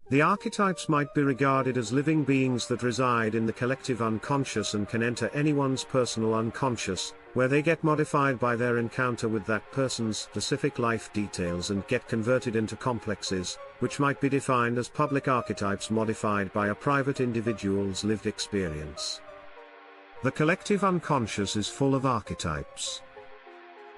The archetypes might be regarded as living beings that reside in the collective unconscious and can enter anyone's personal unconscious, where they get modified by their encounter with that person's specific life details and get converted into complexes, which might be defined as public archetypes modified by a private individual's lived experience. The collective unconscious is full of archetypes.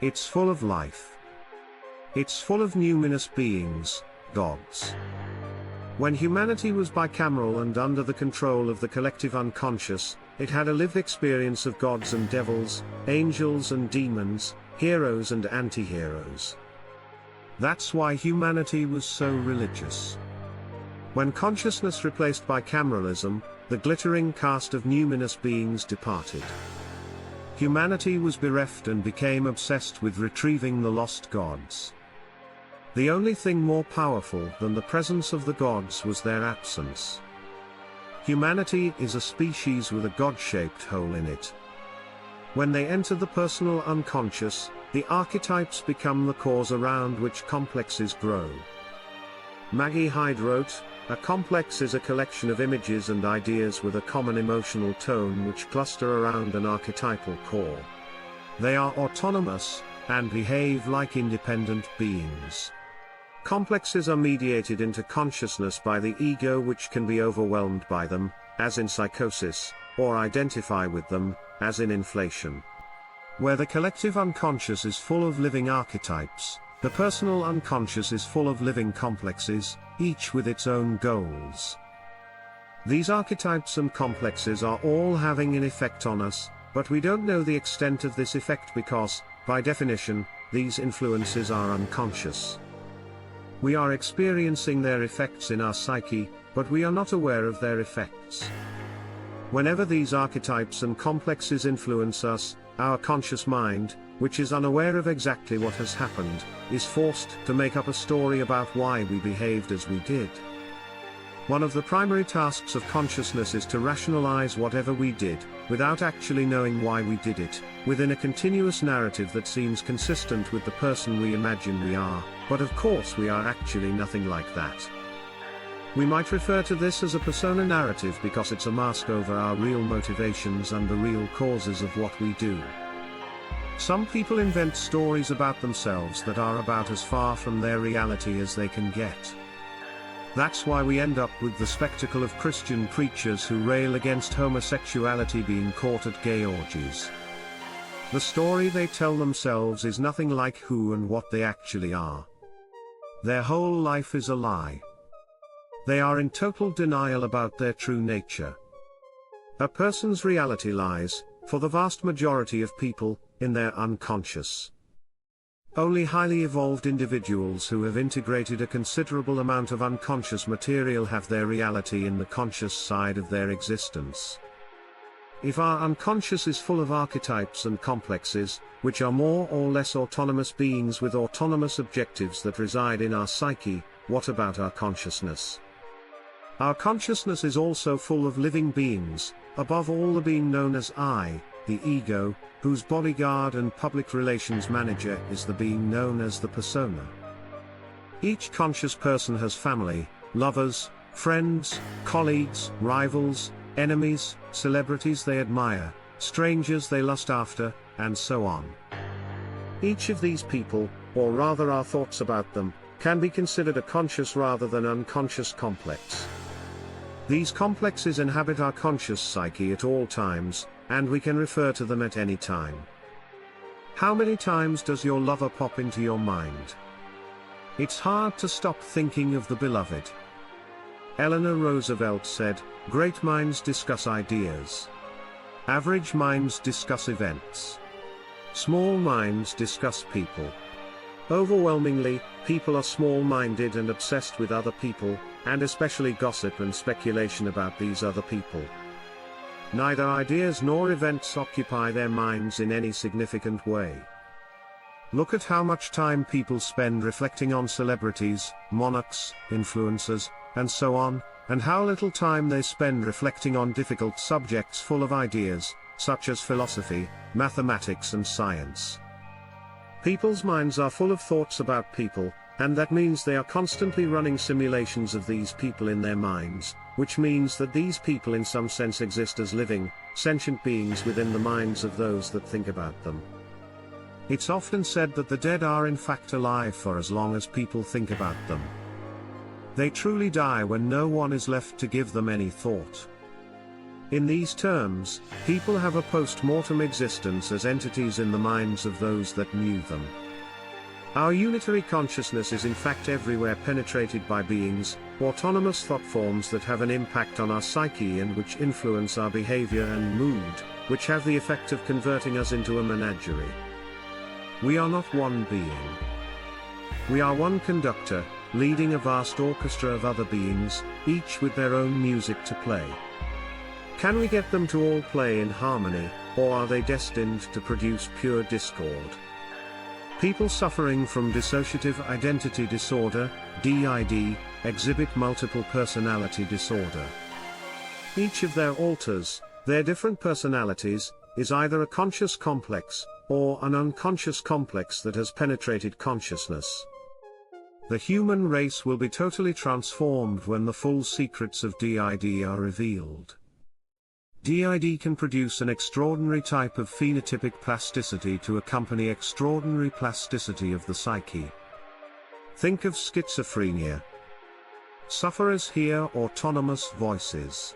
It's full of life. It's full of numinous beings, gods. When humanity was bicameral and under the control of the collective unconscious, it had a lived experience of gods and devils, angels and demons, heroes and anti-heroes. That's why humanity was so religious. When consciousness replaced bicameralism, the glittering cast of numinous beings departed. Humanity was bereft and became obsessed with retrieving the lost gods. The only thing more powerful than the presence of the gods was their absence. Humanity is a species with a God-shaped hole in it. When they enter the personal unconscious, the archetypes become the cause around which complexes grow. Maggie Hyde wrote, "A complex is a collection of images and ideas with a common emotional tone which cluster around an archetypal core. They are autonomous, and behave like independent beings. Complexes are mediated into consciousness by the ego, which can be overwhelmed by them, as in psychosis, or identify with them, as in inflation." Where the collective unconscious is full of living archetypes, the personal unconscious is full of living complexes, each with its own goals. These archetypes and complexes are all having an effect on us, but we don't know the extent of this effect because, by definition, these influences are unconscious. We are experiencing their effects in our psyche, but we are not aware of their effects. Whenever these archetypes and complexes influence us, our conscious mind, which is unaware of exactly what has happened, is forced to make up a story about why we behaved as we did. One of the primary tasks of consciousness is to rationalize whatever we did, without actually knowing why we did it, within a continuous narrative that seems consistent with the person we imagine we are, but of course we are actually nothing like that. We might refer to this as a persona narrative because it's a mask over our real motivations and the real causes of what we do. Some people invent stories about themselves that are about as far from their reality as they can get. That's why we end up with the spectacle of Christian preachers who rail against homosexuality being caught at gay orgies. The story they tell themselves is nothing like who and what they actually are. Their whole life is a lie. They are in total denial about their true nature. A person's reality lies, for the vast majority of people, in their unconscious. Only highly evolved individuals who have integrated a considerable amount of unconscious material have their reality in the conscious side of their existence. If our unconscious is full of archetypes and complexes, which are more or less autonomous beings with autonomous objectives that reside in our psyche, what about our consciousness? Our consciousness is also full of living beings, above all the being known as I, the ego, whose bodyguard and public relations manager is the being known as the persona. Each conscious person has family, lovers, friends, colleagues, rivals, enemies, celebrities they admire, strangers they lust after, and so on. Each of these people, or rather our thoughts about them, can be considered a conscious rather than unconscious complex. These complexes inhabit our conscious psyche at all times, and we can refer to them at any time. How many times does your lover pop into your mind? It's hard to stop thinking of the beloved. Eleanor Roosevelt said, "Great minds discuss ideas. Average minds discuss events. Small minds discuss people." Overwhelmingly, people are small-minded and obsessed with other people, and especially gossip and speculation about these other people. Neither ideas nor events occupy their minds in any significant way. Look at how much time people spend reflecting on celebrities, monarchs, influencers, and so on, and how little time they spend reflecting on difficult subjects full of ideas, such as philosophy, mathematics and science. People's minds are full of thoughts about people, And that means they are constantly running simulations of these people in their minds, which means that these people in some sense exist as living, sentient beings within the minds of those that think about them. It's often said that the dead are in fact alive for as long as people think about them. They truly die when no one is left to give them any thought. In these terms, people have a post-mortem existence as entities in the minds of those that knew them. Our unitary consciousness is in fact everywhere penetrated by beings, autonomous thought forms that have an impact on our psyche and which influence our behavior and mood, which have the effect of converting us into a menagerie. We are not one being. We are one conductor, leading a vast orchestra of other beings, each with their own music to play. Can we get them to all play in harmony, or are they destined to produce pure discord? People suffering from dissociative identity disorder, DID, exhibit multiple personality disorder. Each of their alters, their different personalities, is either a conscious complex, or an unconscious complex that has penetrated consciousness. The human race will be totally transformed when the full secrets of DID are revealed. DID can produce an extraordinary type of phenotypic plasticity to accompany extraordinary plasticity of the psyche. Think of schizophrenia. Sufferers hear autonomous voices.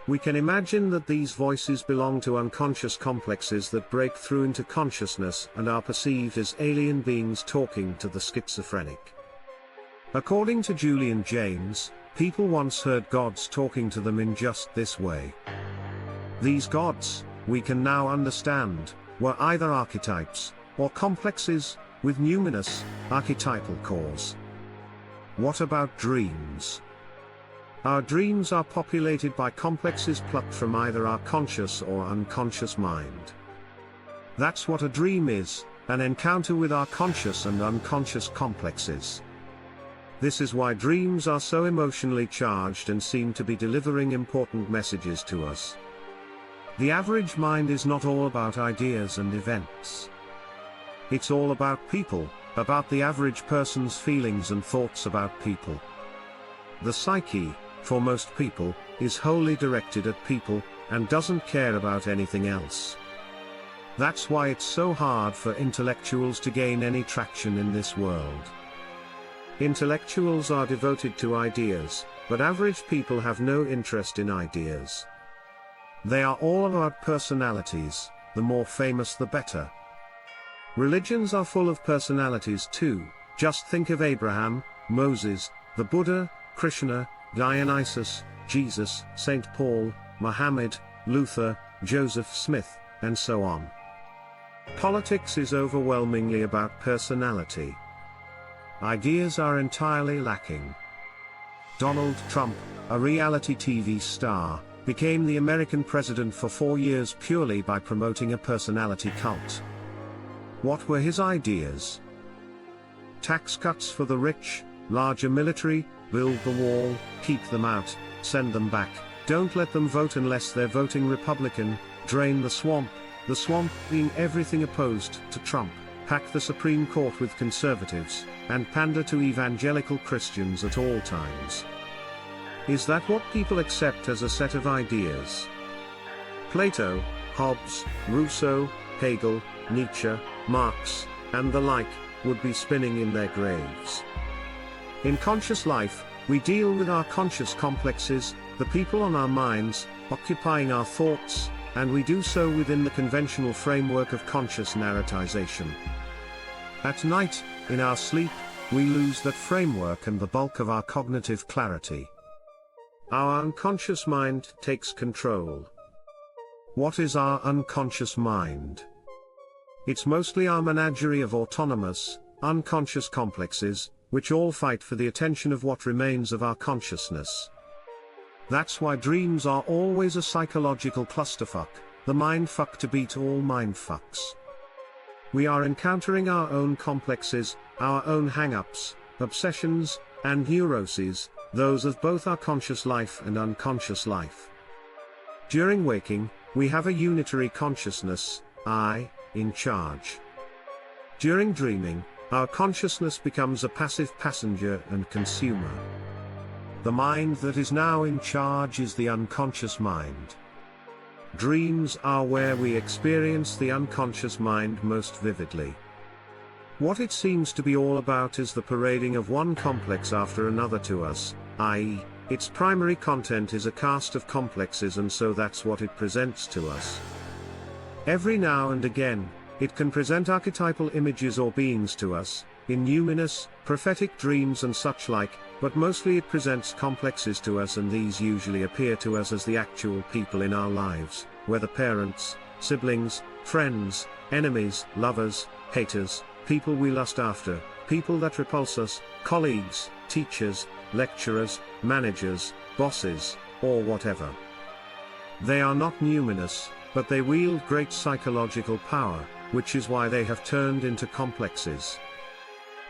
We can imagine that these voices belong to unconscious complexes that break through into consciousness and are perceived as alien beings talking to the schizophrenic. According to Julian James, people once heard gods talking to them in just this way. These gods, we can now understand, were either archetypes, or complexes, with numinous, archetypal cores. What about dreams? Our dreams are populated by complexes plucked from either our conscious or unconscious mind. That's what a dream is, an encounter with our conscious and unconscious complexes. This is why dreams are so emotionally charged and seem to be delivering important messages to us. The average mind is not all about ideas and events. It's all about people, about the average person's feelings and thoughts about people. The psyche, for most people, is wholly directed at people, and doesn't care about anything else. That's why it's so hard for intellectuals to gain any traction in this world. Intellectuals are devoted to ideas, but average people have no interest in ideas. They are all about personalities, the more famous the better. Religions are full of personalities too. Just think of Abraham, Moses, the Buddha, Krishna, Dionysus, Jesus, St. Paul, Muhammad, Luther, Joseph Smith, and so on. Politics is overwhelmingly about personality. Ideas are entirely lacking. Donald Trump, a reality TV star, became the American president for 4 years purely by promoting a personality cult. What were his ideas? Tax cuts for the rich, larger military, build the wall, keep them out, send them back, don't let them vote unless they're voting Republican, drain the swamp being everything opposed to Trump, pack the Supreme Court with conservatives, and pander to evangelical Christians at all times. Is that what people accept as a set of ideas? Plato, Hobbes, Rousseau, Hegel, Nietzsche, Marx, and the like, would be spinning in their graves. In conscious life, we deal with our conscious complexes, the people on our minds, occupying our thoughts, and we do so within the conventional framework of conscious narratization. At night, in our sleep, we lose that framework and the bulk of our cognitive clarity. Our unconscious mind takes control. What is our unconscious mind? It's mostly our menagerie of autonomous, unconscious complexes, which all fight for the attention of what remains of our consciousness. That's why dreams are always a psychological clusterfuck, the mindfuck to beat all mindfucks. We are encountering our own complexes, our own hang-ups, obsessions, and neuroses, those of both our conscious life and unconscious life. During waking, we have a unitary consciousness, I, in charge. During dreaming, our consciousness becomes a passive passenger and consumer. The mind that is now in charge is the unconscious mind. Dreams are where we experience the unconscious mind most vividly. What it seems to be all about is the parading of one complex after another to us, i.e., its primary content is a cast of complexes, and so that's what it presents to us. Every now and again, it can present archetypal images or beings to us, in numinous, prophetic dreams and such like, but mostly it presents complexes to us, and these usually appear to us as the actual people in our lives, whether parents, siblings, friends, enemies, lovers, haters, people we lust after, people that repulse us, colleagues, teachers, lecturers, managers, bosses, or whatever. They are not numinous, but they wield great psychological power, which is why they have turned into complexes.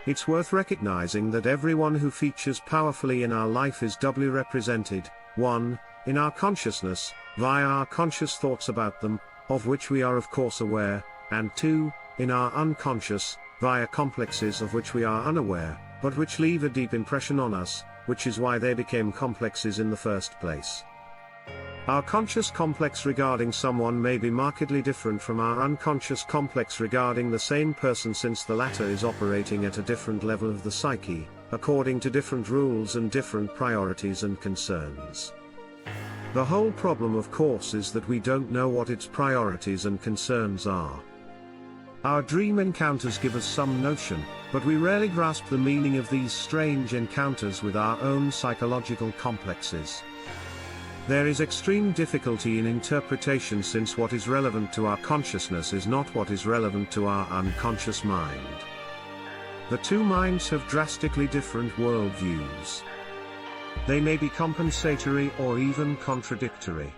It's worth recognizing that everyone who features powerfully in our life is doubly represented: 1. In our consciousness, via our conscious thoughts about them, of which we are of course aware, and 2. In our unconscious, via complexes of which we are unaware, but which leave a deep impression on us, which is why they became complexes in the first place. Our conscious complex regarding someone may be markedly different from our unconscious complex regarding the same person, since the latter is operating at a different level of the psyche, according to different rules and different priorities and concerns. The whole problem, of course, is that we don't know what its priorities and concerns are. Our dream encounters give us some notion, but we rarely grasp the meaning of these strange encounters with our own psychological complexes. There is extreme difficulty in interpretation, since what is relevant to our consciousness is not what is relevant to our unconscious mind. The two minds have drastically different worldviews. They may be compensatory or even contradictory.